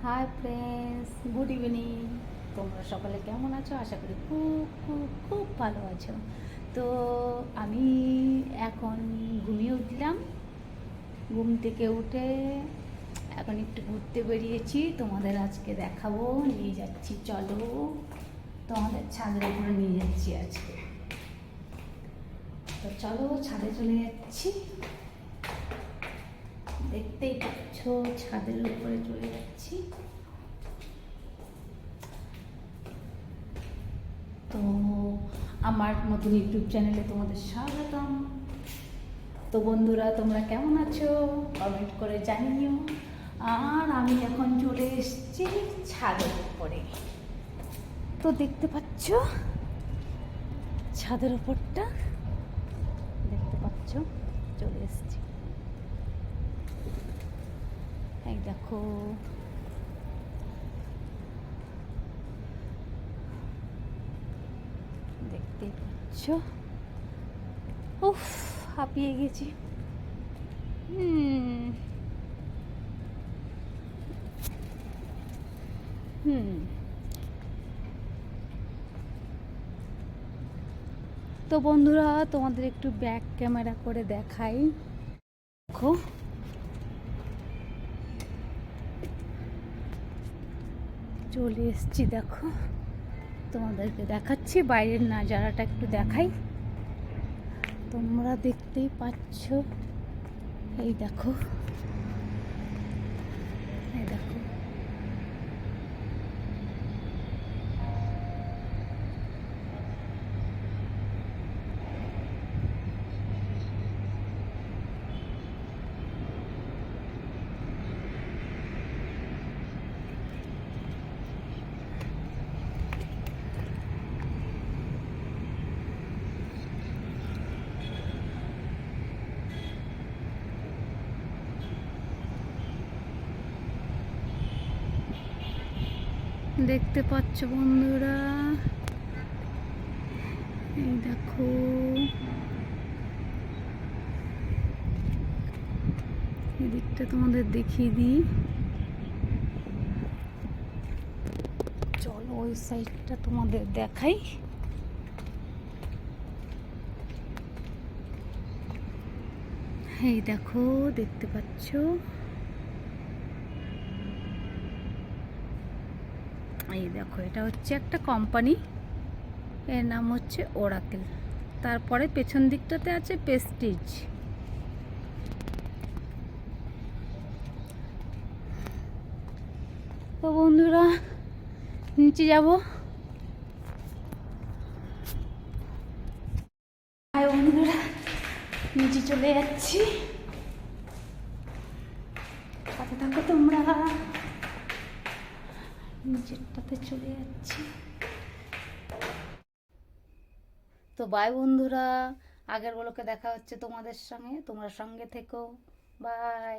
Hi friends, good evening. তোমরা সকালে কেমন আছো? আশা করি খুব খুব খুব ভালো আছো। তো আমি এখন ঘুমিয়ে উঠলাম। ঘুম থেকে উঠে এখন একটু ঘুরতে বেরিয়েছি। তোমাদের আজকে দেখাবো, নিয়ে যাচ্ছি, চলো তোমাদের ছাদের উপরে নিয়ে যাচ্ছি আজকে। তো চলো, ছাদে চলে যাচ্ছি। দেখতেই পাচ্ছ, ছাদের উপরে চলে যাচ্ছি। তো আমার নতুন ইউটিউব চ্যানেলে তোমাদের স্বাগতম। তো বন্ধুরা, তোমরা কেমন আছো কমেন্ট করে জানিও। আর আমি এখন চলে এসেছি ছাদের উপরে। তো দেখতে পাচ্ছ ছাদের উপরটা, দেখতে পাচ্ছ, চলে এসেছি। এই দেখো, দেখতেই পাচ্ছ। উফ, হাঁপিয়ে গেছি। হুম হুম তো বন্ধুরা, তোমাদের একটু ব্যাক ক্যামেরা করে দেখাই। দেখো, চলে এসেছি। দেখো, তোমাদেরকে দেখাচ্ছি বাইরের নাজারাটা, একটু দেখাই। তোমরা দেখতেই পাচ্ছ। এই দেখো, এই দেখো। দেখতে পাচ্ছ বন্ধুরা, এই দেখো। এদিকটা তোমাদের দেখিয়ে দিই। চলো ওই সাইডটা তোমাদের দেখাই। এই দেখো, দেখতে পাচ্ছ। এই দেখো, এটা হচ্ছে একটা কোম্পানি, এর নাম হচ্ছে ওরাকেল। তারপরে পেছন দিকটাতে আছে প্রেস্টিজ। তো বন্ধুরা, নিচে যাব। বন্ধুরা, নিচে চলে যাচ্ছি। সাথে থাকো তোমরা। নিচেরটাতে চলে যাচ্ছি। তো বাই বন্ধুরা, আগের গুলোকে দেখা হচ্ছে তোমাদের সঙ্গে। তোমরা সঙ্গে থেকো। বাই।